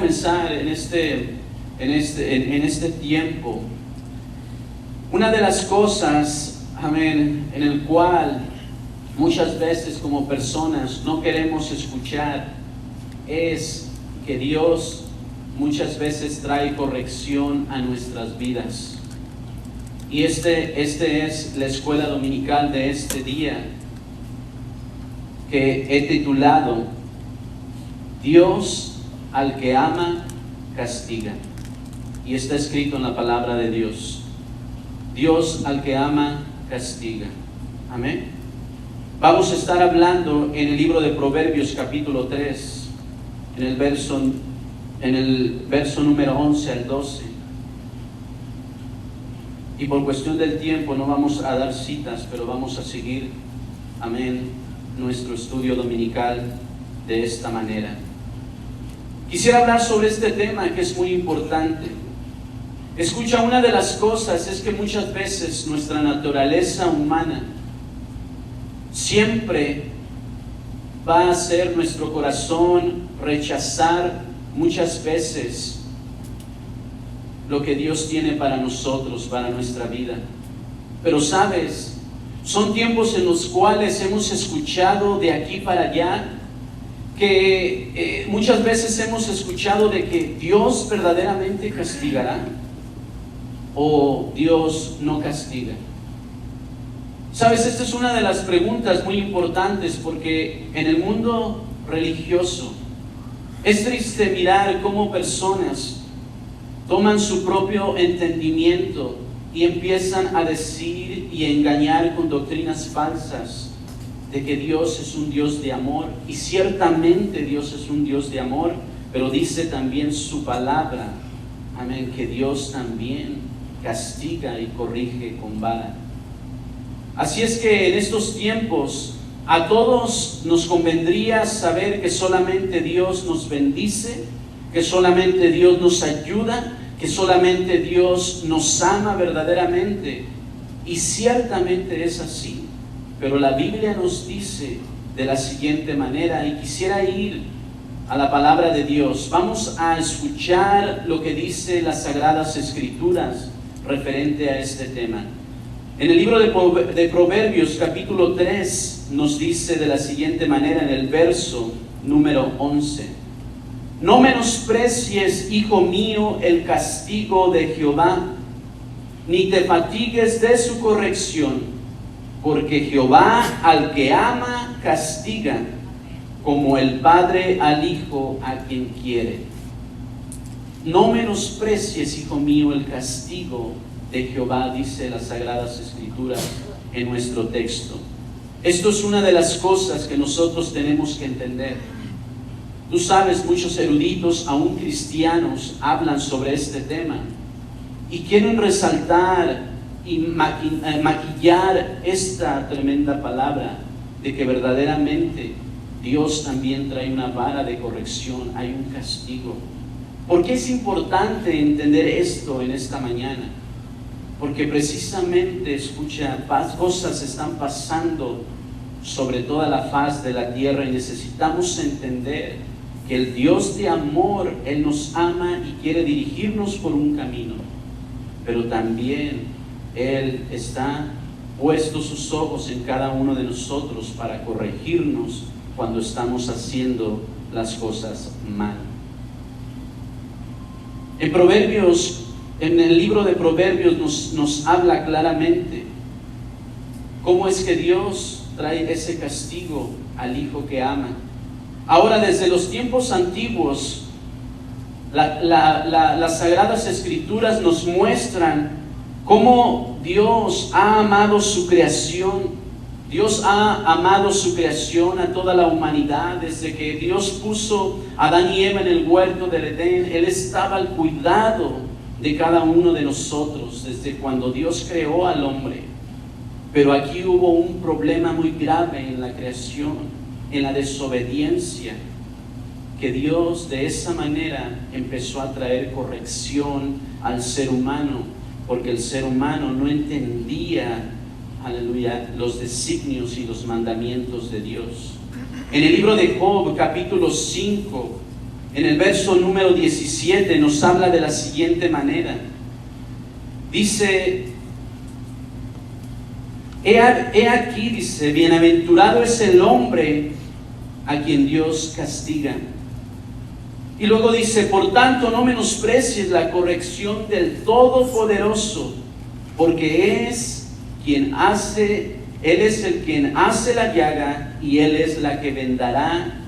Comenzar en este tiempo, una de las cosas, amén, en el cual muchas veces como personas no queremos escuchar es que Dios muchas veces trae corrección a nuestras vidas. Y este es la escuela dominical de este día, que he titulado Dios al que ama, castiga. Y está escrito en la palabra de Dios. Dios al que ama, castiga. Amén. Vamos a estar hablando en el libro de Proverbios capítulo 3, en el verso número 11 al 12. Y por cuestión del tiempo no vamos a dar citas, pero vamos a seguir, amén, nuestro estudio dominical de esta manera. Quisiera hablar sobre este tema que es muy importante. Escucha, una de las cosas es que muchas veces nuestra naturaleza humana siempre va a hacer nuestro corazón rechazar muchas veces lo que Dios tiene para nosotros, para nuestra vida. Pero sabes, son tiempos en los cuales hemos escuchado de aquí para allá que muchas veces hemos escuchado de que Dios verdaderamente castigará o Dios no castiga. Sabes, esta es una de las preguntas muy importantes, porque en el mundo religioso es triste mirar cómo personas toman su propio entendimiento y empiezan a decir y engañar con doctrinas falsas de que Dios es un Dios de amor. Y ciertamente Dios es un Dios de amor, pero dice también su palabra, amén, que Dios también castiga y corrige con vara. Así es que en estos tiempos a todos nos convendría saber que solamente Dios nos bendice, que solamente Dios nos ayuda, que solamente Dios nos ama verdaderamente. Y ciertamente es así. Pero la Biblia nos dice de la siguiente manera, y quisiera ir a la palabra de Dios. Vamos a escuchar lo que dice las Sagradas Escrituras referente a este tema. En el libro de Proverbios capítulo 3 nos dice de la siguiente manera en el verso número 11: No menosprecies, hijo mío, el castigo de Jehová, ni te fatigues de su corrección, porque Jehová al que ama castiga, como el padre al hijo a quien quiere. No menosprecies, hijo mío, el castigo de Jehová, dice las Sagradas Escrituras en nuestro texto. Esto es una de las cosas que nosotros tenemos que entender. Tú sabes, muchos eruditos, aún cristianos, hablan sobre este tema y quieren resaltar y maquillar esta tremenda palabra de que verdaderamente Dios también trae una vara de corrección, hay un castigo. ¿Por qué es importante entender esto en esta mañana? Porque precisamente, escucha, cosas están pasando sobre toda la faz de la tierra y necesitamos entender que el Dios de amor, Él nos ama y quiere dirigirnos por un camino, pero también Él está puesto sus ojos en cada uno de nosotros para corregirnos cuando estamos haciendo las cosas mal. En el libro de Proverbios nos habla claramente cómo es que Dios trae ese castigo al hijo que ama. Ahora, desde los tiempos antiguos, las Sagradas Escrituras nos muestran cómo Dios ha amado su creación. Dios ha amado su creación a toda la humanidad. Desde que Dios puso a Adán y Eva en el huerto del Edén, Él estaba al cuidado de cada uno de nosotros, desde cuando Dios creó al hombre. Pero aquí hubo un problema muy grave en la creación, en la desobediencia, que Dios de esa manera empezó a traer corrección al ser humano, porque el ser humano no entendía, aleluya, los designios y los mandamientos de Dios. En el libro de Job, capítulo 5, En el verso número 17 nos habla de la siguiente manera. Dice, he aquí, dice, bienaventurado es el hombre a quien Dios castiga. Y luego dice, por tanto no menosprecies la corrección del Todopoderoso, porque Él es el quien hace la llaga y Él es la que vendará.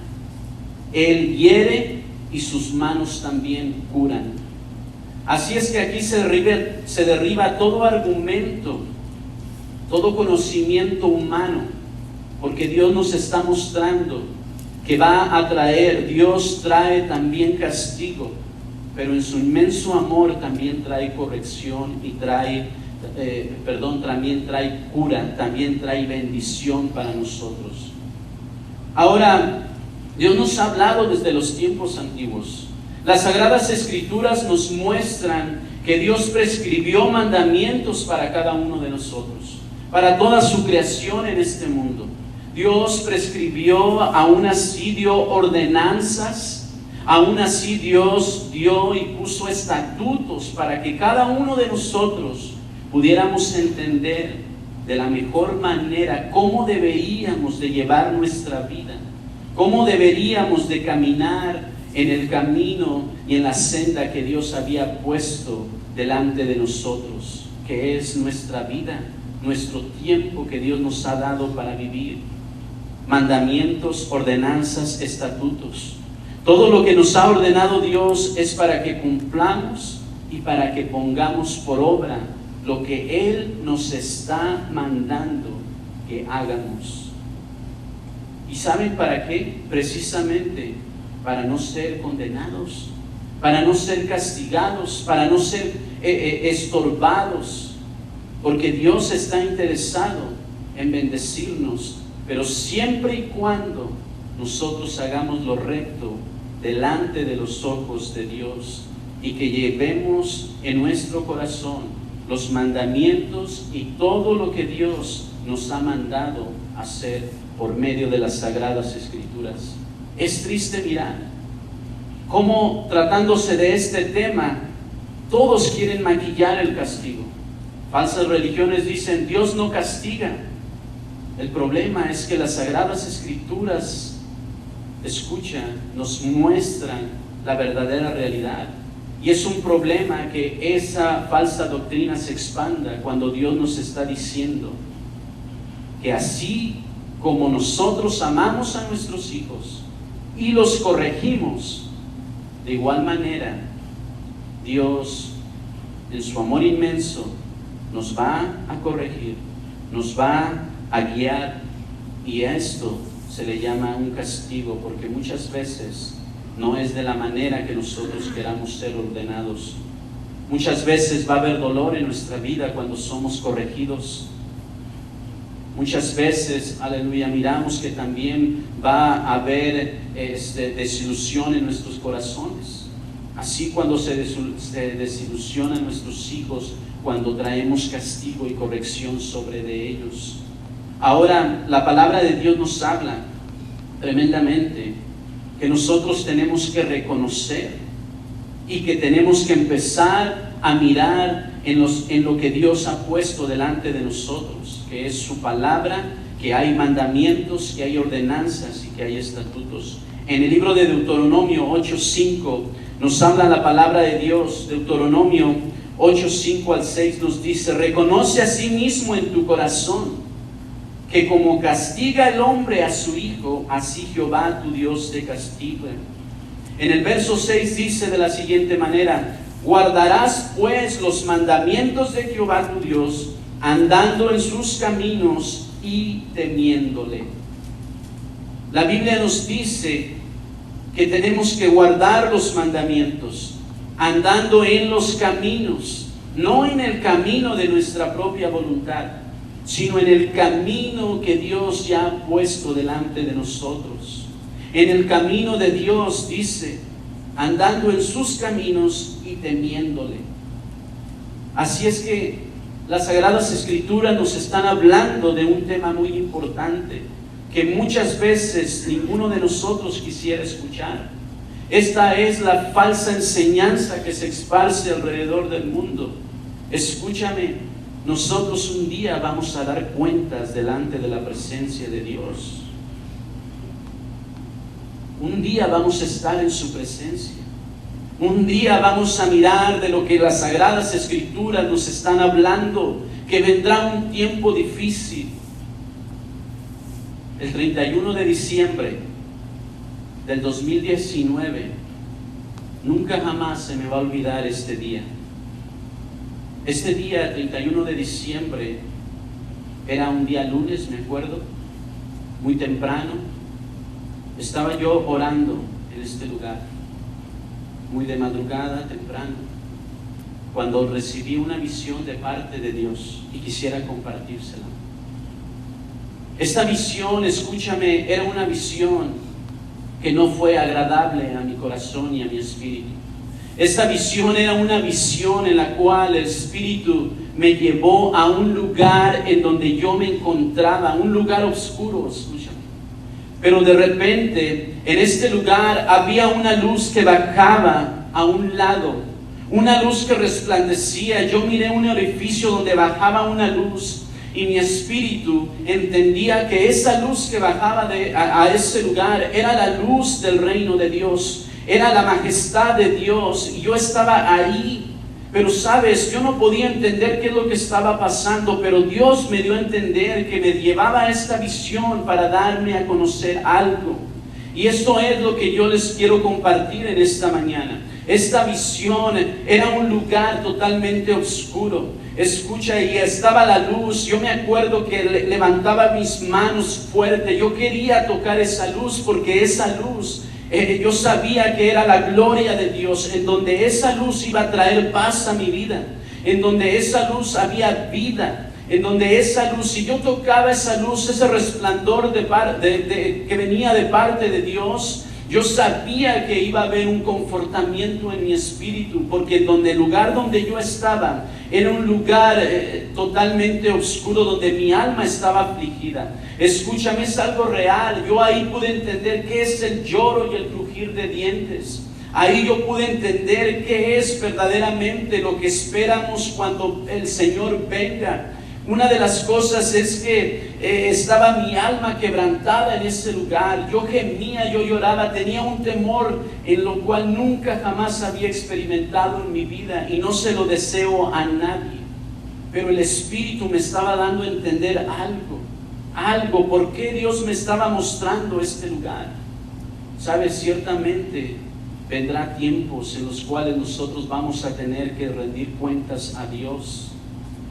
Él hiere y sus manos también curan. Así es que aquí se derriba todo argumento, todo conocimiento humano, porque Dios nos está mostrando que va a traer, Dios trae también castigo, pero en su inmenso amor también trae corrección y también trae cura, también trae bendición para nosotros. Ahora, Dios nos ha hablado desde los tiempos antiguos. Las Sagradas Escrituras nos muestran que Dios prescribió mandamientos para cada uno de nosotros, para toda su creación en este mundo. Dios prescribió, aún así dio ordenanzas, aún así Dios dio y puso estatutos para que cada uno de nosotros pudiéramos entender de la mejor manera cómo deberíamos de llevar nuestra vida, cómo deberíamos de caminar en el camino y en la senda que Dios había puesto delante de nosotros, que es nuestra vida, nuestro tiempo que Dios nos ha dado para vivir. Mandamientos, ordenanzas, estatutos. Todo lo que nos ha ordenado Dios es para que cumplamos y para que pongamos por obra lo que Él nos está mandando que hagamos. ¿Y saben para qué? Precisamente para no ser condenados, para no ser castigados, para no ser estorbados, porque Dios está interesado en bendecirnos, pero siempre y cuando nosotros hagamos lo recto delante de los ojos de Dios y que llevemos en nuestro corazón los mandamientos y todo lo que Dios nos ha mandado hacer por medio de las Sagradas Escrituras. Es triste mirar cómo, tratándose de este tema, todos quieren maquillar el castigo. Falsas religiones dicen, Dios no castiga. El problema es que las Sagradas Escrituras, nos muestran la verdadera realidad. Y es un problema que esa falsa doctrina se expanda cuando Dios nos está diciendo que así como nosotros amamos a nuestros hijos y los corregimos, de igual manera Dios en su amor inmenso nos va a corregir, nos va a guiar, y a esto se le llama un castigo, porque muchas veces no es de la manera que nosotros queramos ser ordenados. Muchas veces va a haber dolor en nuestra vida cuando somos corregidos. Muchas veces, aleluya, miramos que también va a haber desilusión en nuestros corazones. Así cuando se desilusionan nuestros hijos, cuando traemos castigo y corrección sobre de ellos. Ahora, la palabra de Dios nos habla tremendamente que nosotros tenemos que reconocer y que tenemos que empezar a mirar en lo que Dios ha puesto delante de nosotros, que es su palabra, que hay mandamientos, que hay ordenanzas y que hay estatutos. En el libro de Deuteronomio 8:5 nos habla la palabra de Dios. Deuteronomio 8:5 al 6 nos dice: reconoce a sí mismo en tu corazón que como castiga el hombre a su hijo, así Jehová tu Dios te castiga. En el verso 6 dice de la siguiente manera: guardarás pues los mandamientos de Jehová tu Dios, andando en sus caminos y temiéndole. La Biblia nos dice que tenemos que guardar los mandamientos, andando en los caminos, no en el camino de nuestra propia voluntad, sino en el camino que Dios ya ha puesto delante de nosotros. En el camino de Dios, dice, andando en sus caminos y temiéndole. Así es que las Sagradas Escrituras nos están hablando de un tema muy importante que muchas veces ninguno de nosotros quisiera escuchar. Esta es la falsa enseñanza que se esparce alrededor del mundo. Escúchame, nosotros un día vamos a dar cuentas delante de la presencia de Dios. Un día vamos a estar en su presencia. Un día vamos a mirar de lo que las Sagradas Escrituras nos están hablando, que vendrá un tiempo difícil. El 31 de diciembre del 2019, nunca jamás se me va a olvidar este día. Este día, el 31 de diciembre, era un día lunes, me acuerdo, muy temprano. Estaba yo orando en este lugar, muy de madrugada, temprano, cuando recibí una visión de parte de Dios y quisiera compartírsela. Esta visión, escúchame, era una visión que no fue agradable a mi corazón y a mi espíritu. Esta visión era una visión en la cual el Espíritu me llevó a un lugar en donde yo me encontraba, un lugar oscuro, escúchame. Pero de repente, en este lugar había una luz que bajaba a un lado, una luz que resplandecía. Yo miré un orificio donde bajaba una luz y mi espíritu entendía que esa luz que bajaba a ese lugar era la luz del reino de Dios, era la majestad de Dios, y yo estaba ahí. Pero sabes, yo no podía entender qué es lo que estaba pasando, pero Dios me dio a entender que me llevaba a esta visión para darme a conocer algo. Y esto es lo que yo les quiero compartir en esta mañana. Esta visión era un lugar totalmente oscuro. Escucha, y estaba la luz. Yo me acuerdo que levantaba mis manos fuerte. Yo quería tocar esa luz porque esa luz, yo sabía que era la gloria de Dios, en donde esa luz iba a traer paz a mi vida, en donde esa luz había vida, en donde esa luz, si yo tocaba esa luz, ese resplandor que venía de parte de Dios, yo sabía que iba a haber un confortamiento en mi espíritu, porque el lugar donde yo estaba era un lugar totalmente oscuro, donde mi alma estaba afligida. Escúchame, es algo real. Yo ahí pude entender qué es el lloro y el crujir de dientes. Ahí yo pude entender qué es verdaderamente lo que esperamos cuando el Señor venga. Una de las cosas es que estaba mi alma quebrantada en ese lugar. Yo gemía, yo lloraba, tenía un temor en lo cual nunca jamás había experimentado en mi vida, y no se lo deseo a nadie. Pero el Espíritu me estaba dando a entender algo, por qué Dios me estaba mostrando este lugar. Sabes, ciertamente vendrá tiempos en los cuales nosotros vamos a tener que rendir cuentas a Dios.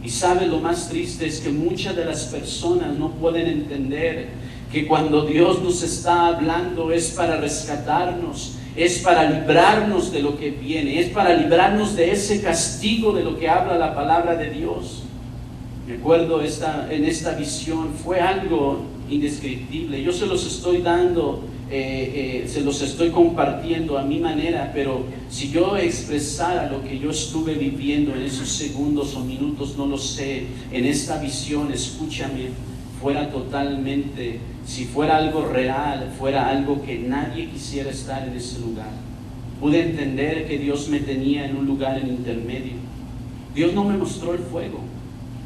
Y sabe, lo más triste es que muchas de las personas no pueden entender que cuando Dios nos está hablando es para rescatarnos, es para librarnos de lo que viene, es para librarnos de ese castigo de lo que habla la palabra de Dios. Me acuerdo en esta visión, fue algo indescriptible. Yo se los estoy dando, se los estoy compartiendo a mi manera, pero si yo expresara lo que yo estuve viviendo en esos segundos o minutos, no lo sé, en esta visión, escúchame, fuera totalmente, si fuera algo real, fuera algo que nadie quisiera estar en ese lugar. Pude entender que Dios me tenía en un lugar en intermedio. Dios no me mostró el fuego,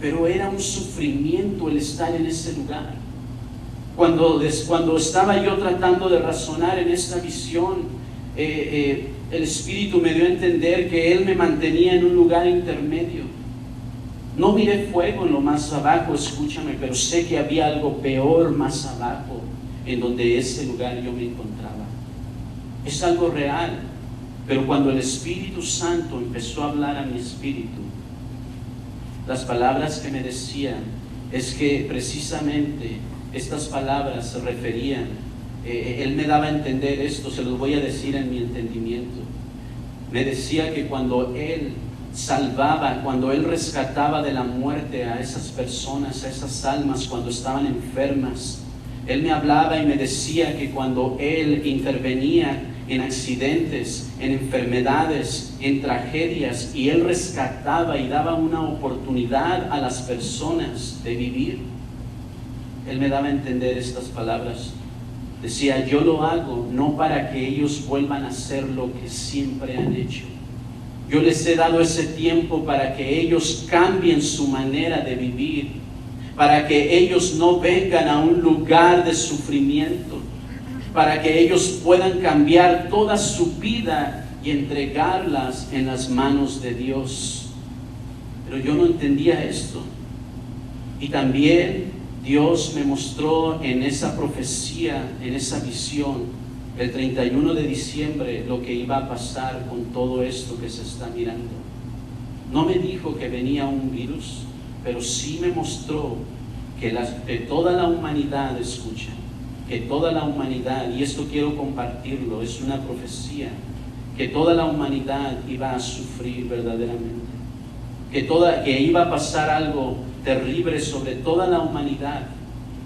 pero era un sufrimiento el estar en ese lugar. Cuando estaba yo tratando de razonar en esta visión, el Espíritu me dio a entender que Él me mantenía en un lugar intermedio. No miré fuego en lo más abajo, escúchame, pero sé que había algo peor más abajo, en donde ese lugar yo me encontraba. Es algo real, pero cuando el Espíritu Santo empezó a hablar a mi espíritu, las palabras que me decían es que precisamente estas palabras se referían, Él me daba a entender esto, se los voy a decir en mi entendimiento. Me decía que cuando Él salvaba, cuando Él rescataba de la muerte a esas personas, a esas almas cuando estaban enfermas, Él me hablaba y me decía que cuando Él intervenía en accidentes, en enfermedades, en tragedias, y Él rescataba y daba una oportunidad a las personas de vivir, Él me daba a entender estas palabras. Decía, yo lo hago no para que ellos vuelvan a hacer lo que siempre han hecho. Yo les he dado ese tiempo para que ellos cambien su manera de vivir, para que ellos no vengan a un lugar de sufrimiento, para que ellos puedan cambiar toda su vida y entregarlas en las manos de Dios. Pero yo no entendía esto. Y también Dios me mostró en esa profecía, en esa visión, el 31 de diciembre, lo que iba a pasar con todo esto que se está mirando. No me dijo que venía un virus, pero sí me mostró que toda la humanidad, escucha, que toda la humanidad, y esto quiero compartirlo, es una profecía, que toda la humanidad iba a sufrir verdaderamente, que iba a pasar algo terrible sobre toda la humanidad.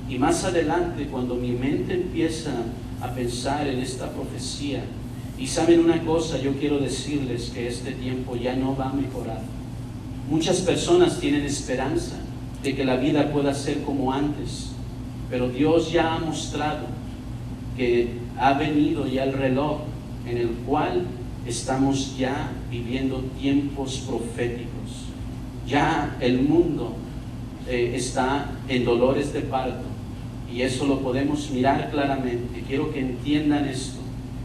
Y más adelante, cuando mi mente empieza a pensar en esta profecía, y saben una cosa, yo quiero decirles que este tiempo ya no va a mejorar. Muchas personas tienen esperanza de que la vida pueda ser como antes, pero Dios ya ha mostrado que ha venido ya el reloj en el cual estamos ya viviendo tiempos proféticos. Ya el mundo está en dolores de parto, y eso lo podemos mirar claramente. Quiero que entiendan esto.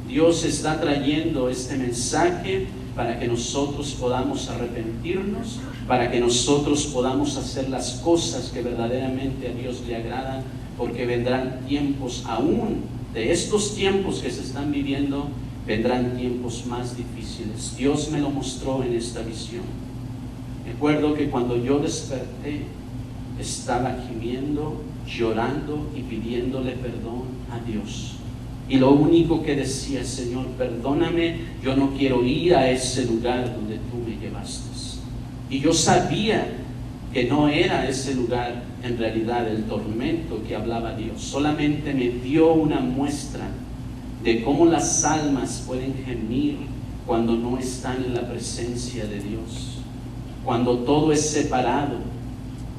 Dios está trayendo este mensaje para que nosotros podamos arrepentirnos, para que nosotros podamos hacer las cosas que verdaderamente a Dios le agradan, porque vendrán tiempos, aún de estos tiempos que se están viviendo, vendrán tiempos más difíciles. Dios me lo mostró en esta visión. Recuerdo que cuando yo desperté, estaba gimiendo, llorando y pidiéndole perdón a Dios. Y lo único que decía, Señor, perdóname, yo no quiero ir a ese lugar donde tú me llevaste. Y yo sabía que no era ese lugar en realidad el tormento que hablaba Dios. Solamente me dio una muestra de cómo las almas pueden gemir cuando no están en la presencia de Dios, cuando todo es separado.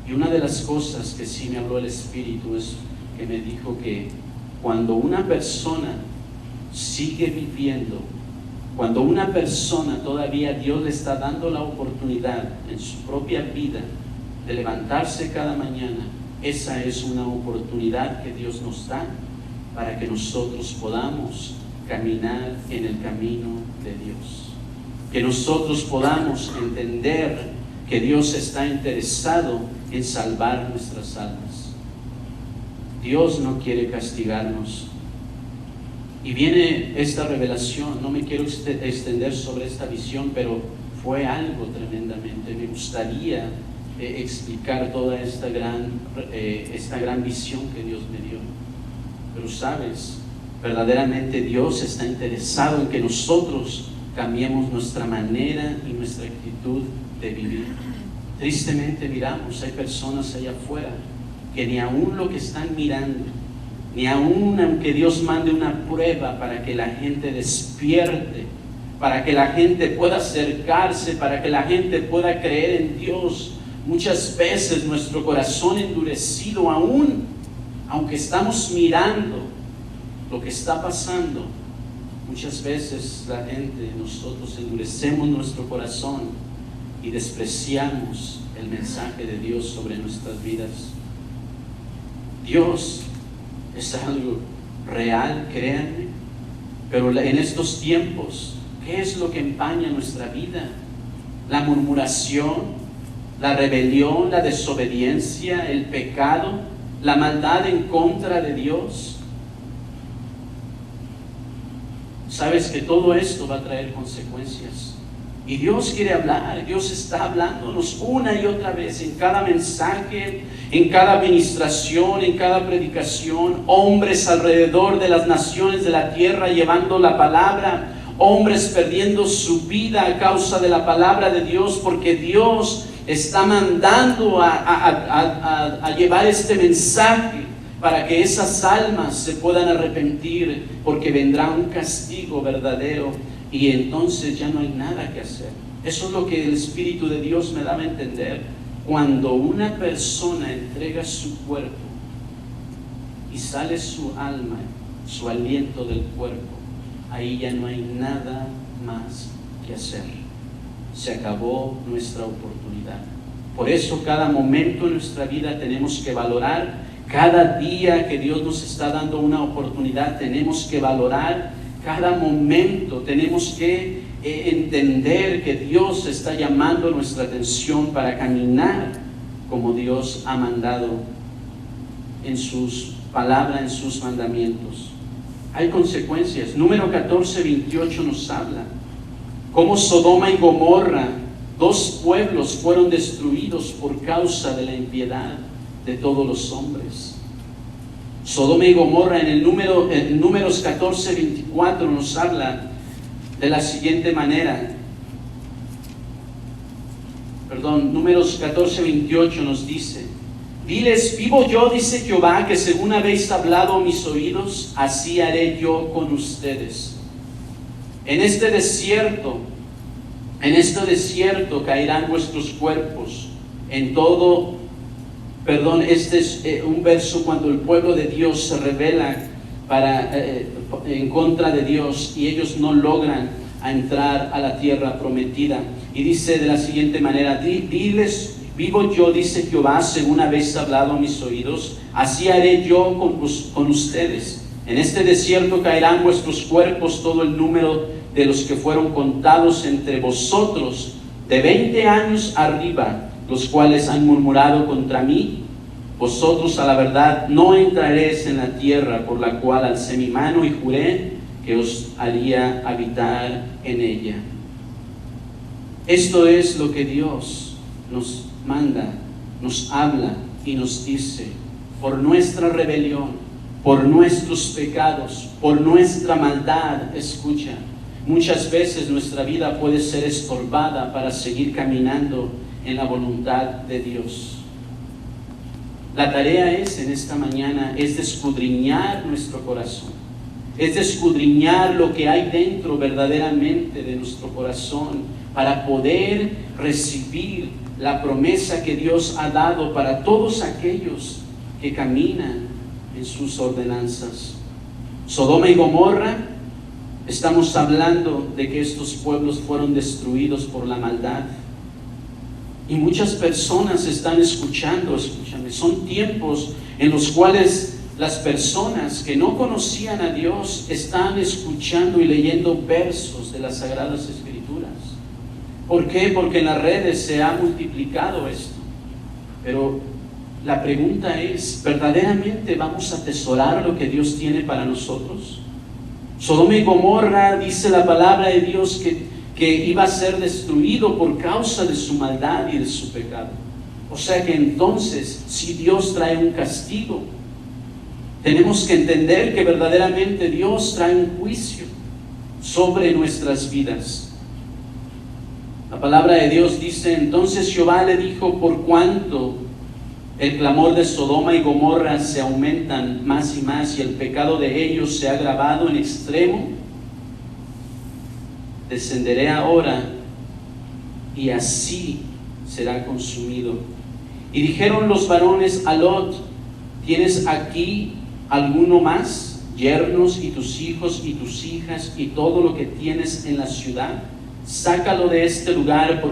Y una de las cosas que sí me habló el Espíritu es que me dijo que cuando una persona sigue viviendo, cuando una persona todavía Dios le está dando la oportunidad en su propia vida de levantarse cada mañana, esa es una oportunidad que Dios nos da para que nosotros podamos caminar en el camino de Dios, que nosotros podamos entender que Dios está interesado en salvar nuestras almas. Dios no quiere castigarnos. Y viene esta revelación. No me quiero extender sobre esta visión, pero fue algo tremendamente. Me gustaría explicar toda esta gran visión que Dios me dio. Pero sabes, verdaderamente Dios está interesado en que nosotros cambiemos nuestra manera y nuestra actitud de vivir. Tristemente miramos, hay personas allá afuera que ni aún lo que están mirando, ni aún aunque Dios mande una prueba para que la gente despierte, para que la gente pueda acercarse, para que la gente pueda creer en Dios, muchas veces nuestro corazón endurecido, aunque estamos mirando lo que está pasando, muchas veces la gente, nosotros endurecemos nuestro corazón y despreciamos el mensaje de Dios sobre nuestras vidas. Dios es algo real, créanme, pero en estos tiempos, ¿qué es lo que empaña nuestra vida? La murmuración, la rebelión, la desobediencia, el pecado, la maldad en contra de Dios. Sabes que todo esto va a traer consecuencias. Y Dios quiere hablar, Dios está hablándonos una y otra vez en cada mensaje, en cada administración, en cada predicación. Hombres alrededor de las naciones de la tierra llevando la palabra, hombres perdiendo su vida a causa de la palabra de Dios, porque Dios está mandando a llevar este mensaje para que esas almas se puedan arrepentir, porque vendrá un castigo verdadero. Y entonces ya no hay nada que hacer. Eso es lo que el Espíritu de Dios me daba a entender. Cuando una persona entrega su cuerpo y sale su alma su aliento del cuerpo, ahí ya no hay nada más que hacer. Se acabó nuestra oportunidad. Por eso cada momento en nuestra vida tenemos que valorar. Cada día que Dios nos está dando una oportunidad, tenemos que valorar cada momento. Tenemos que entender que Dios está llamando nuestra atención para caminar como Dios ha mandado en sus palabras, en sus mandamientos. Hay consecuencias. Número 14:28 nos habla cómo Sodoma y Gomorra, dos pueblos, fueron destruidos por causa de la impiedad de todos los hombres. Sodoma y Gomorra en Números 14:24 nos habla de la siguiente manera. Números 14:28 nos dice: diles, vivo yo, dice Jehová, que según habéis hablado a mis oídos, así haré yo con ustedes. En este desierto caerán vuestros cuerpos. Este es un verso cuando el pueblo de Dios se rebela en contra de Dios y ellos no logran entrar a la tierra prometida. Y dice de la siguiente manera: diles, vivo yo, dice Jehová, según habéis hablado a mis oídos, así haré yo con ustedes. En este desierto caerán vuestros cuerpos, todo el número de los que fueron contados entre vosotros, de 20 años arriba, los cuales han murmurado contra mí. Vosotros a la verdad no entraréis en la tierra por la cual alcé mi mano y juré que os haría habitar en ella. Esto es lo que Dios nos manda, nos habla y nos dice: por nuestra rebelión, por nuestros pecados, por nuestra maldad, escucha, muchas veces nuestra vida puede ser estorbada para seguir caminando en la voluntad de Dios. La tarea en esta mañana es de escudriñar nuestro corazón, es de escudriñar lo que hay dentro verdaderamente de nuestro corazón para poder recibir la promesa que Dios ha dado para todos aquellos que caminan en sus ordenanzas. Sodoma y Gomorra, estamos hablando de que estos pueblos fueron destruidos por la maldad. Y muchas personas están escuchando, escúchame, son tiempos en los cuales las personas que no conocían a Dios están escuchando y leyendo versos de las Sagradas Escrituras. ¿Por qué? Porque en las redes se ha multiplicado esto. Pero la pregunta es, ¿verdaderamente vamos a atesorar lo que Dios tiene para nosotros? Sodoma y Gomorra, dice la palabra de Dios, que iba a ser destruido por causa de su maldad y de su pecado. O sea que entonces, si Dios trae un castigo, tenemos que entender que verdaderamente Dios trae un juicio sobre nuestras vidas. La palabra de Dios dice: entonces Jehová le dijo, por cuanto el clamor de Sodoma y Gomorra se aumentan más y más y el pecado de ellos se ha agravado en extremo, descenderé ahora y así será consumido. Y dijeron los varones a Lot: ¿tienes aquí alguno más? Yernos y tus hijos y tus hijas y todo lo que tienes en la ciudad. Sácalo de este lugar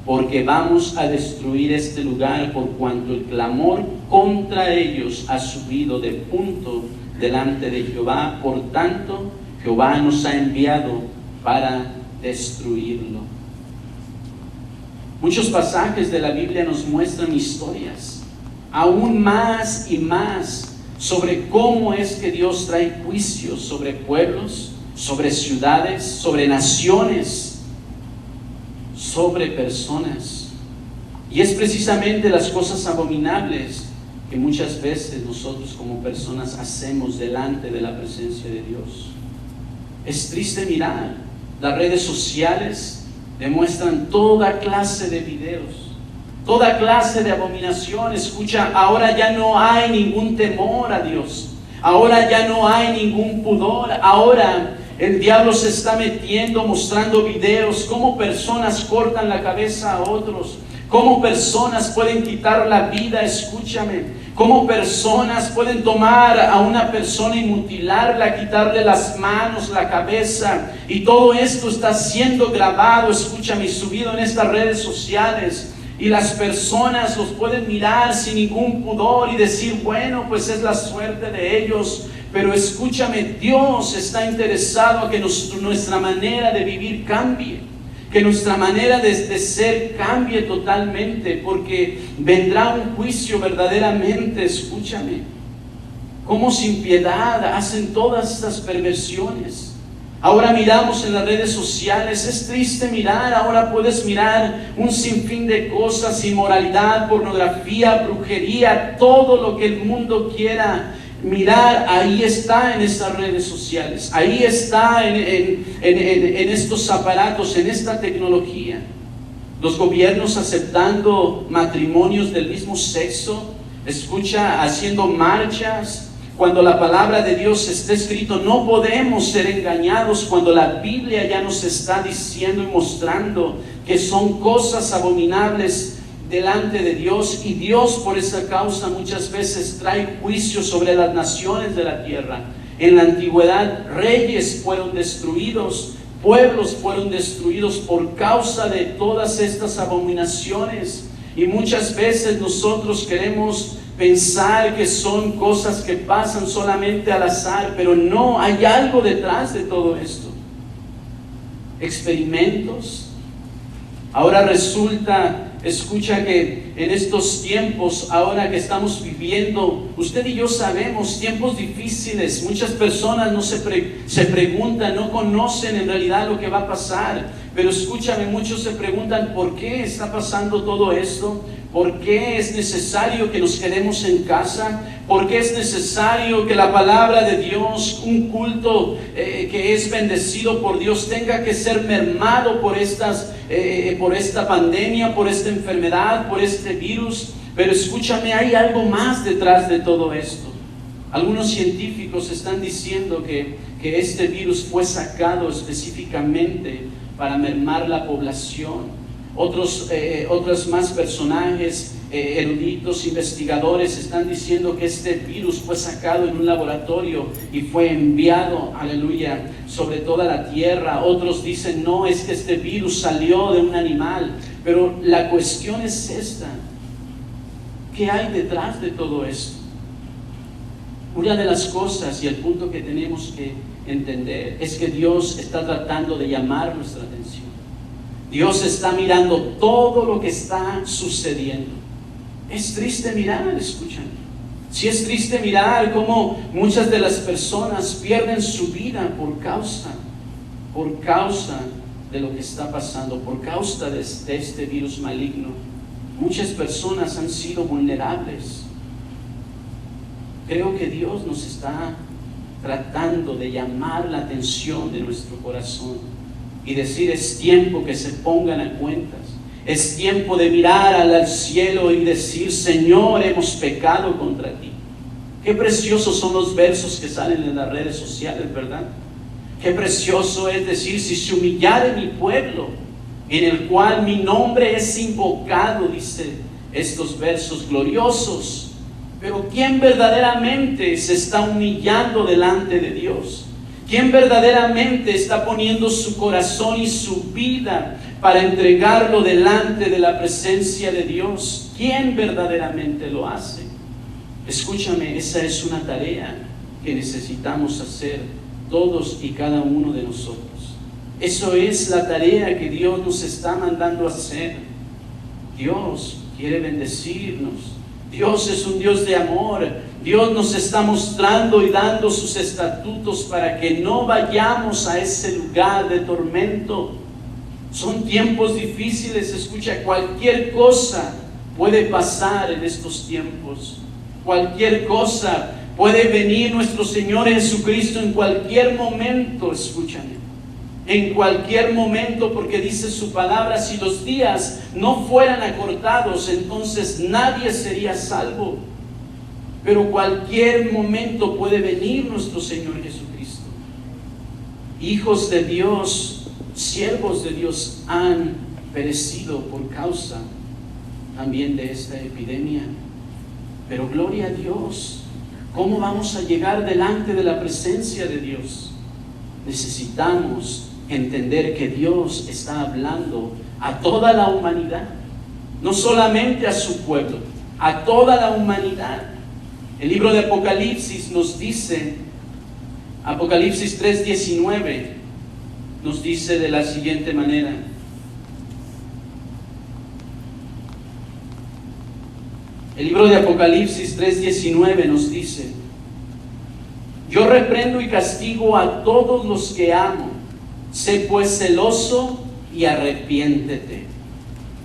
porque vamos a destruir este lugar por cuanto el clamor contra ellos ha subido de punto delante de Jehová. Por tanto, Jehová nos ha enviado para destruirlo. Muchos pasajes de la Biblia nos muestran historias aún más y más sobre cómo es que Dios trae juicios sobre pueblos, sobre ciudades, sobre naciones, sobre personas. Y es precisamente las cosas abominables que muchas veces nosotros como personas hacemos delante de la presencia de Dios. Es triste mirar, las redes sociales demuestran toda clase de videos, toda clase de abominación. Escucha, ahora ya no hay ningún temor a Dios, ahora ya no hay ningún pudor, ahora el diablo se está metiendo, mostrando videos, cómo personas cortan la cabeza a otros, cómo personas pueden quitar la vida, escúchame, cómo personas pueden tomar a una persona y mutilarla, quitarle las manos, la cabeza, y todo esto está siendo grabado, escúchame, y subido en estas redes sociales. Y las personas los pueden mirar sin ningún pudor y decir, bueno, pues es la suerte de ellos. Pero escúchame, Dios está interesado a que nuestra manera de vivir cambie, que nuestra manera de ser cambie totalmente, porque vendrá un juicio verdaderamente, escúchame. Cómo sin piedad hacen todas estas perversiones. Ahora miramos en las redes sociales, es triste mirar, ahora puedes mirar un sinfín de cosas, inmoralidad, pornografía, brujería, todo lo que el mundo quiera mirar, ahí está en estas redes sociales, ahí está en estos aparatos, en esta tecnología. Los gobiernos aceptando matrimonios del mismo sexo, escucha, haciendo marchas. Cuando la palabra de Dios está escrito, no podemos ser engañados cuando la Biblia ya nos está diciendo y mostrando que son cosas abominables delante de Dios, y Dios por esa causa muchas veces trae juicio sobre las naciones de la tierra. En la antigüedad reyes fueron destruidos, pueblos fueron destruidos por causa de todas estas abominaciones, y muchas veces nosotros queremos pensar que son cosas que pasan solamente al azar, pero no, hay algo detrás de todo esto. Experimentos. Ahora resulta, escucha, que en estos tiempos, ahora que estamos viviendo, usted y yo sabemos, tiempos difíciles, muchas personas no se preguntan, no conocen en realidad lo que va a pasar, pero escúchame, muchos se preguntan, ¿por qué está pasando todo esto? ¿Por qué es necesario que nos quedemos en casa? ¿Por qué es necesario que la palabra de Dios, un culto que es bendecido por Dios, tenga que ser mermado por esta pandemia, por esta enfermedad, por este virus? Pero escúchame, hay algo más detrás de todo esto. Algunos científicos están diciendo que este virus fue sacado específicamente para mermar la población. Otros más personajes, eruditos, investigadores, están diciendo que este virus fue sacado en un laboratorio y fue enviado, aleluya, sobre toda la tierra. Otros dicen, no, es que este virus salió de un animal. Pero la cuestión es esta: ¿qué hay detrás de todo esto? Una de las cosas y el punto que tenemos que entender es que Dios está tratando de llamar nuestra atención. Dios está mirando todo lo que está sucediendo. Es triste mirar, escuchan. Sí, es triste mirar cómo muchas de las personas pierden su vida por causa de lo que está pasando, por causa de este virus maligno. Muchas personas han sido vulnerables. Creo que Dios nos está tratando de llamar la atención de nuestro corazón y decir, es tiempo que se pongan a cuentas. Es tiempo de mirar al cielo y decir, Señor, hemos pecado contra ti. Qué preciosos son los versos que salen en las redes sociales, ¿verdad? Qué precioso es decir, si se humillare mi pueblo, en el cual mi nombre es invocado, dice estos versos gloriosos. Pero ¿quién verdaderamente se está humillando delante de Dios? ¿Quién verdaderamente está poniendo su corazón y su vida para entregarlo delante de la presencia de Dios? ¿Quién verdaderamente lo hace? Escúchame, esa es una tarea que necesitamos hacer todos y cada uno de nosotros. Eso es la tarea que Dios nos está mandando a hacer. Dios quiere bendecirnos. Dios es un Dios de amor. Dios nos está mostrando y dando sus estatutos para que no vayamos a ese lugar de tormento. Son tiempos difíciles, escucha, cualquier cosa puede pasar en estos tiempos. Cualquier cosa puede venir nuestro Señor Jesucristo en cualquier momento, escúchame. En cualquier momento, porque dice su palabra, si los días no fueran acortados, entonces nadie sería salvo. Pero cualquier momento puede venir nuestro Señor Jesucristo. Hijos de Dios, siervos de Dios han perecido por causa también de esta epidemia. Pero gloria a Dios, ¿cómo vamos a llegar delante de la presencia de Dios? Necesitamos entender que Dios está hablando a toda la humanidad, no solamente a su pueblo, a toda la humanidad. El libro de Apocalipsis nos dice, Apocalipsis 3:19, nos dice de la siguiente manera: el libro de Apocalipsis 3:19 nos dice: yo reprendo y castigo a todos los que amo. Sé pues celoso y arrepiéntete.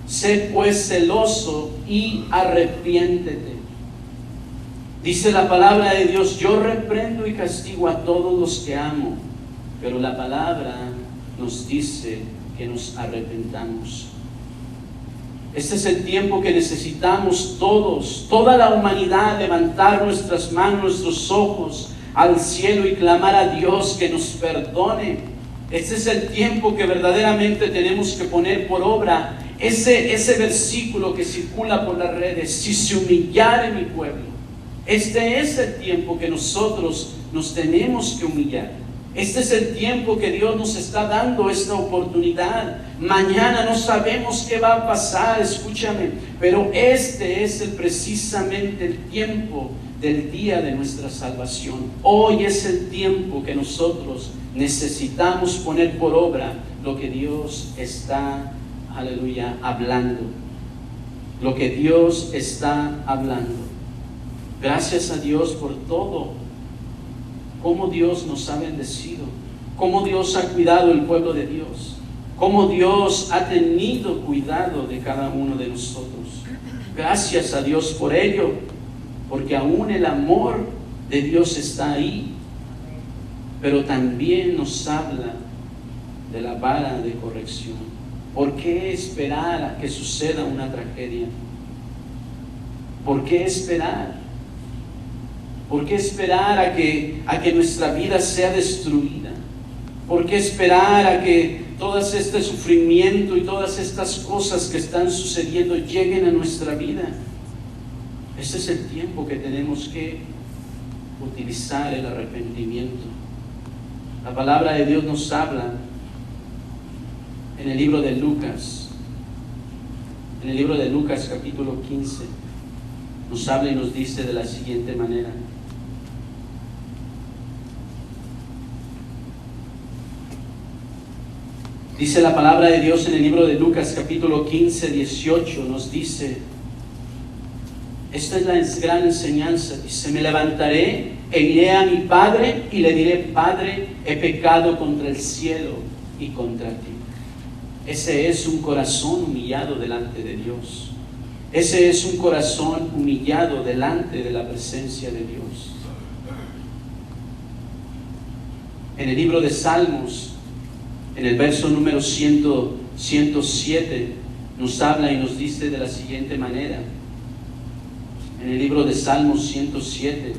Sé pues celoso y arrepiéntete. Dice la palabra de Dios: yo reprendo y castigo a todos los que amo. Pero la palabra nos dice que nos arrepentamos. Este es el tiempo que necesitamos todos, toda la humanidad, levantar nuestras manos, nuestros ojos al cielo y clamar a Dios que nos perdone. Este es el tiempo que verdaderamente tenemos que poner por obra ese versículo que circula por las redes: si se humillare mi pueblo. Este es el tiempo que nosotros nos tenemos que humillar. Este es el tiempo que Dios nos está dando, esta oportunidad. Mañana no sabemos qué va a pasar, escúchame, pero este es precisamente el tiempo del día de nuestra salvación. Hoy es el tiempo que nosotros necesitamos poner por obra lo que Dios está, aleluya, hablando. Lo que Dios está hablando. Gracias a Dios por todo. Cómo Dios nos ha bendecido, cómo Dios ha cuidado el pueblo de Dios, cómo Dios ha tenido cuidado de cada uno de nosotros. Gracias a Dios por ello, porque aún el amor de Dios está ahí, pero también nos habla de la vara de corrección. ¿Por qué esperar a que suceda una tragedia? ¿Por qué esperar? ¿Por qué esperar a que nuestra vida sea destruida? ¿Por qué esperar a que todo este sufrimiento y todas estas cosas que están sucediendo lleguen a nuestra vida? Este es el tiempo que tenemos que utilizar el arrepentimiento. La palabra de Dios nos habla en el libro de Lucas. En el libro de Lucas capítulo 15 nos habla y nos dice de la siguiente manera: dice la palabra de Dios en el libro de Lucas capítulo 15, 18, nos dice, esta es la gran enseñanza, dice: me levantaré e iré a mi Padre y le diré: Padre, he pecado contra el cielo y contra ti. Ese es un corazón humillado delante de Dios. Ese es un corazón humillado delante de la presencia de Dios. En el libro de Salmos, en el verso número 107, nos habla y nos dice de la siguiente manera. En el libro de Salmos 107,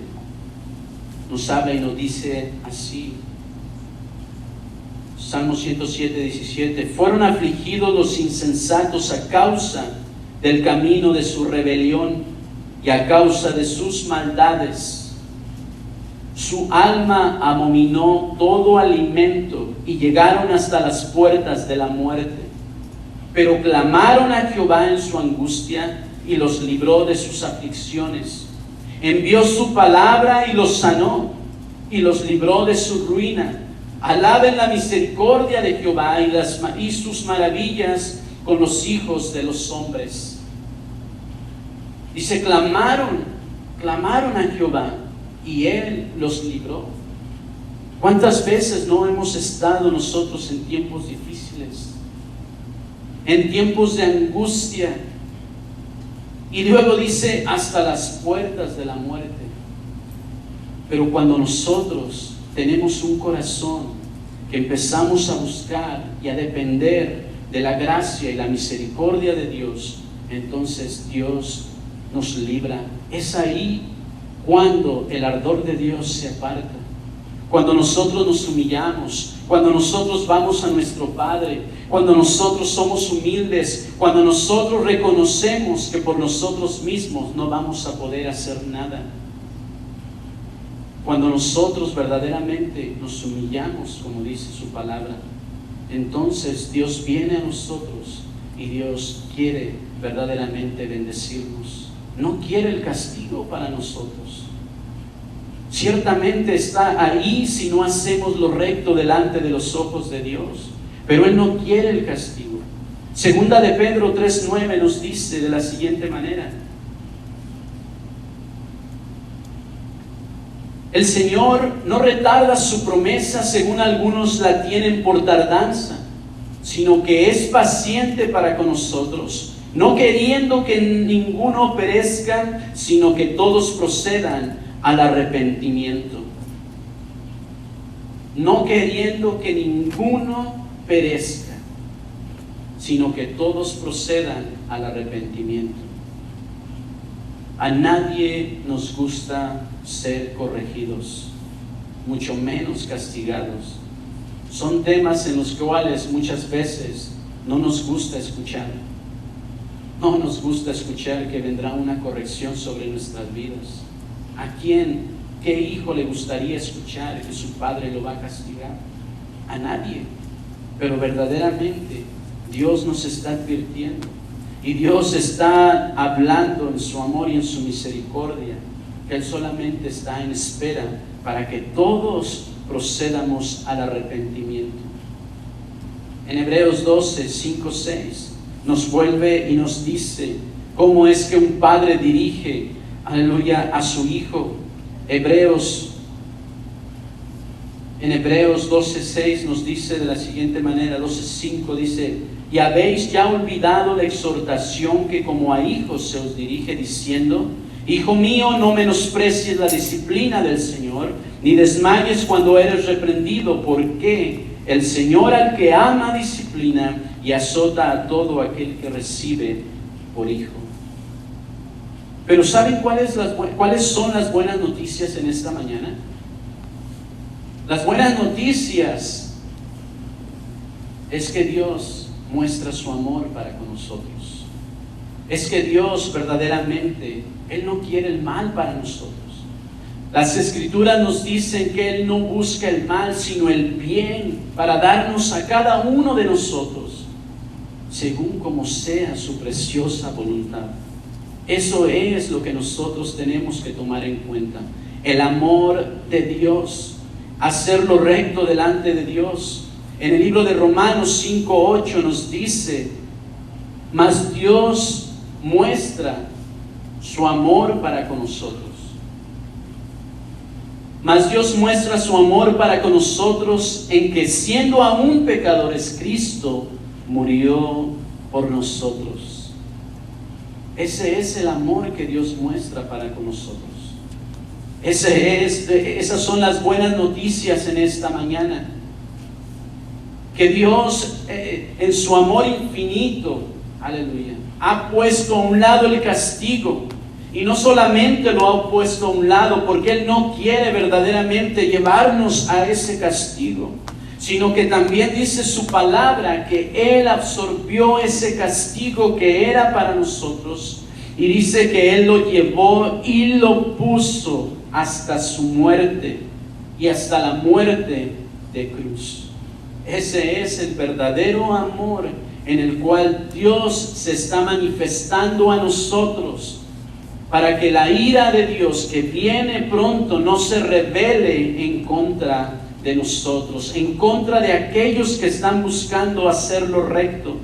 nos habla y nos dice así. Salmo 107, 17. Fueron afligidos los insensatos a causa del camino de su rebelión y a causa de sus maldades. Su alma abominó todo alimento y llegaron hasta las puertas de la muerte. Pero clamaron a Jehová en su angustia y los libró de sus aflicciones. Envió su palabra y los sanó y los libró de su ruina. Alaben la misericordia de Jehová y sus maravillas con los hijos de los hombres. Dice, clamaron a Jehová y Él los libró. ¿Cuántas veces no hemos estado nosotros en tiempos difíciles? En tiempos de angustia. Y luego dice, hasta las puertas de la muerte. Pero cuando nosotros tenemos un corazón que empezamos a buscar y a depender de la gracia y la misericordia de Dios, entonces Dios nos libra. Es ahí cuando el ardor de Dios se aparta. Cuando nosotros nos humillamos, cuando nosotros vamos a nuestro Padre, cuando nosotros somos humildes, cuando nosotros reconocemos que por nosotros mismos no vamos a poder hacer nada. Cuando nosotros verdaderamente nos humillamos, como dice su palabra, entonces Dios viene a nosotros y Dios quiere verdaderamente bendecirnos. No quiere el castigo para nosotros. Ciertamente está ahí si no hacemos lo recto delante de los ojos de Dios, pero Él no quiere el castigo. Segunda de Pedro 3:9 nos dice de la siguiente manera: el Señor no retarda su promesa, según algunos la tienen por tardanza, sino que es paciente para con nosotros, no queriendo que ninguno perezca, sino que todos procedan al arrepentimiento. No queriendo que ninguno perezca, sino que todos procedan al arrepentimiento. A nadie nos gusta ser corregidos, mucho menos castigados. Son temas en los cuales muchas veces no nos gusta escuchar. No nos gusta escuchar que vendrá una corrección sobre nuestras vidas. ¿A quién, qué hijo le gustaría escuchar que su padre lo va a castigar? A nadie. Pero verdaderamente Dios nos está advirtiendo. Y Dios está hablando en su amor y en su misericordia, que Él solamente está en espera para que todos procedamos al arrepentimiento. En Hebreos 12, 5, 6 nos vuelve y nos dice cómo es que un padre dirige, aleluya, a su hijo. En Hebreos 12, 6 nos dice de la siguiente manera, 12, 5 dice: y habéis ya olvidado la exhortación que como a hijos se os dirige, diciendo: hijo mío, no menosprecies la disciplina del Señor, ni desmayes cuando eres reprendido, porque el Señor al que ama disciplina y azota a todo aquel que recibe por hijo. Pero ¿saben cuáles son las buenas noticias en esta mañana? Las buenas noticias es que Dios muestra su amor para con nosotros. Es que Dios verdaderamente, Él no quiere el mal para nosotros. Las Escrituras nos dicen que Él no busca el mal, sino el bien, para darnos a cada uno de nosotros, según como sea su preciosa voluntad. Eso es lo que nosotros tenemos que tomar en cuenta. El amor de Dios, hacer lo recto delante de Dios. En el libro de Romanos 5:8 nos dice: mas Dios muestra su amor para con nosotros. Mas Dios muestra su amor para con nosotros en que, siendo aún pecadores, Cristo murió por nosotros. Ese es el amor que Dios muestra para con nosotros. Esas son las buenas noticias en esta mañana. Que Dios en su amor infinito, aleluya, ha puesto a un lado el castigo. Y no solamente lo ha puesto a un lado porque Él no quiere verdaderamente llevarnos a ese castigo, sino que también dice su palabra que Él absorbió ese castigo que era para nosotros, y dice que Él lo llevó y lo puso hasta su muerte, y hasta la muerte de cruz. Ese es el verdadero amor en el cual Dios se está manifestando a nosotros, para que la ira de Dios que viene pronto no se revele en contra de nosotros, en contra de aquellos que están buscando hacer lo recto,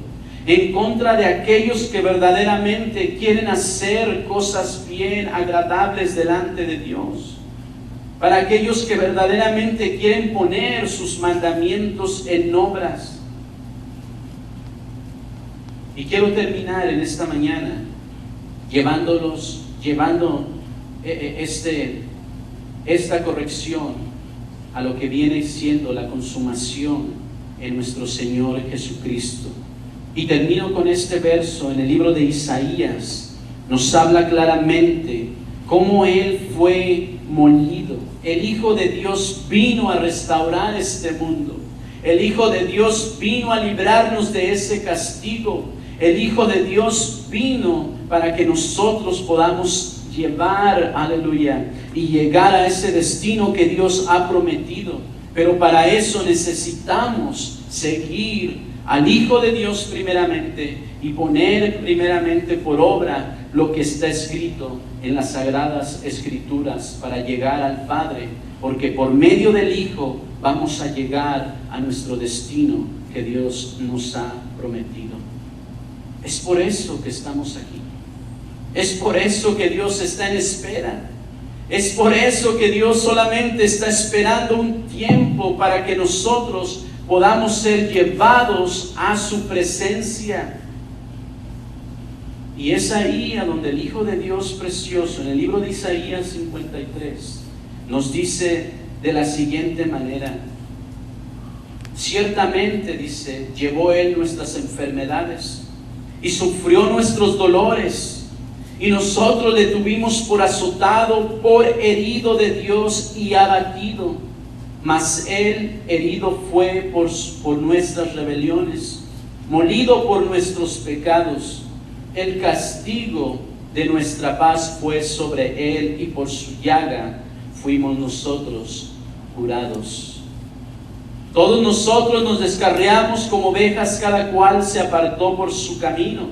en contra de aquellos que verdaderamente quieren hacer cosas bien, agradables delante de Dios, para aquellos que verdaderamente quieren poner sus mandamientos en obras. Y quiero terminar en esta mañana llevando esta corrección a lo que viene siendo la consumación en nuestro Señor Jesucristo. Y termino con este verso en el libro de Isaías. Nos habla claramente cómo Él fue molido. El Hijo de Dios vino a restaurar este mundo. El Hijo de Dios vino a librarnos de ese castigo. El Hijo de Dios vino para que nosotros podamos llevar, aleluya, y llegar a ese destino que Dios ha prometido. Pero para eso necesitamos seguir al Hijo de Dios primeramente y poner primeramente por obra lo que está escrito en las Sagradas Escrituras para llegar al Padre, porque por medio del Hijo vamos a llegar a nuestro destino que Dios nos ha prometido. Es por eso que estamos aquí. Es por eso que Dios está en espera. Es por eso que Dios solamente está esperando un tiempo para que nosotros podamos ser llevados a su presencia. Y es ahí a donde el Hijo de Dios precioso, en el libro de Isaías 53, nos dice de la siguiente manera: ciertamente, dice, llevó Él nuestras enfermedades y sufrió nuestros dolores, y nosotros le tuvimos por azotado, por herido de Dios y abatido. Mas Él herido fue por nuestras rebeliones, molido por nuestros pecados. El castigo de nuestra paz fue sobre Él, y por su llaga fuimos nosotros curados. Todos nosotros nos descarriamos como ovejas, cada cual se apartó por su camino.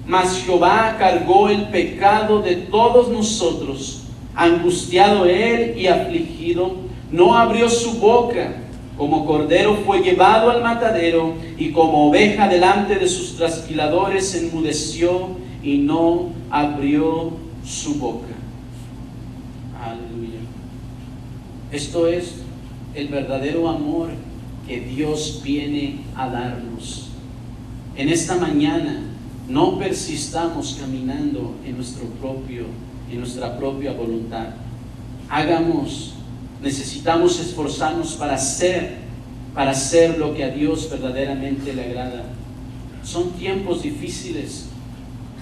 Mas Jehová cargó el pecado de todos nosotros. Angustiado Él y afligido, no abrió su boca. Como cordero fue llevado al matadero, y como oveja delante de sus trasquiladores enmudeció y no abrió su boca. Aleluya. Esto es el verdadero amor que Dios viene a darnos. En esta mañana no persistamos caminando en nuestra propia voluntad. Necesitamos esforzarnos para hacer lo que a Dios verdaderamente le agrada. Son tiempos difíciles,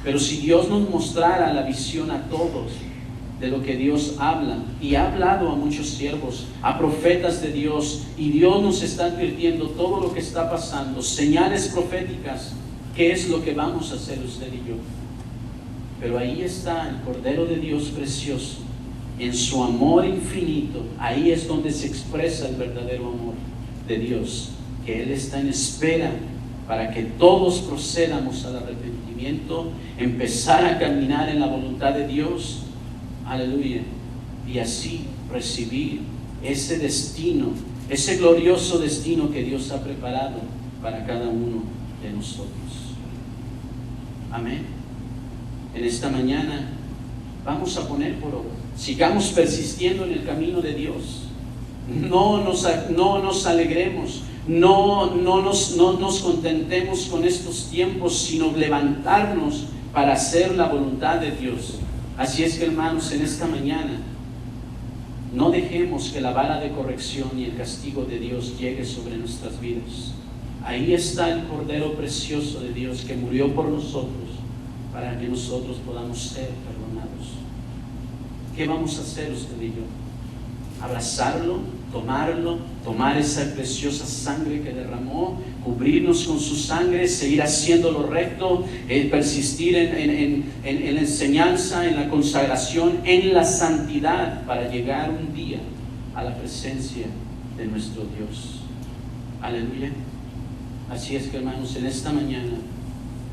pero si Dios nos mostrara la visión a todos de lo que Dios habla, y ha hablado a muchos siervos, a profetas de Dios, y Dios nos está advirtiendo todo lo que está pasando, señales proféticas, ¿qué es lo que vamos a hacer usted y yo? Pero ahí está el Cordero de Dios precioso, en su amor infinito. Ahí es donde se expresa el verdadero amor de Dios, que Él está en espera para que todos procedamos al arrepentimiento, empezar a caminar en la voluntad de Dios, aleluya, y así recibir ese destino, ese glorioso destino que Dios ha preparado para cada uno de nosotros. Amén. En esta mañana vamos a poner por obra. Sigamos persistiendo en el camino de Dios. No nos alegremos, no nos contentemos con estos tiempos, sino levantarnos para hacer la voluntad de Dios. Así es que, hermanos, en esta mañana no dejemos que la vara de corrección y el castigo de Dios llegue sobre nuestras vidas. Ahí está el Cordero precioso de Dios que murió por nosotros para que nosotros podamos ser perdonados. ¿Qué vamos a hacer usted y yo? Abrazarlo, tomar esa preciosa sangre que derramó, cubrirnos con su sangre, seguir haciendo lo recto, persistir en la enseñanza, en la consagración, en la santidad, para llegar un día a la presencia de nuestro Dios. Aleluya. Así es que, hermanos, en esta mañana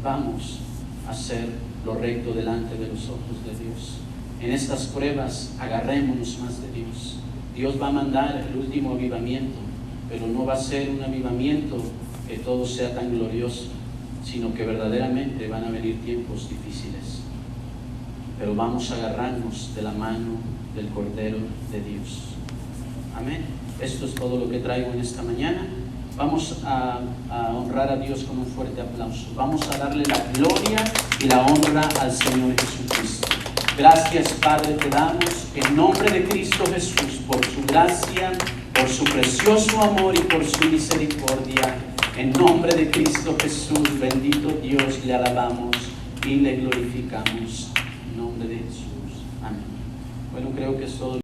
vamos a hacer lo recto delante de los ojos de Dios. En estas pruebas agarrémonos más de Dios. Dios va a mandar el último avivamiento, pero no va a ser un avivamiento que todo sea tan glorioso, sino que verdaderamente van a venir tiempos difíciles. Pero vamos a agarrarnos de la mano del Cordero de Dios. Amén. Esto es todo lo que traigo en esta mañana. Vamos a honrar a Dios con un fuerte aplauso. Vamos a darle la gloria y la honra al Señor Jesucristo. Gracias, Padre, te damos en nombre de Cristo Jesús por su gracia, por su precioso amor y por su misericordia. En nombre de Cristo Jesús, bendito Dios, le alabamos y le glorificamos. En nombre de Jesús. Amén. Bueno, creo que es todo.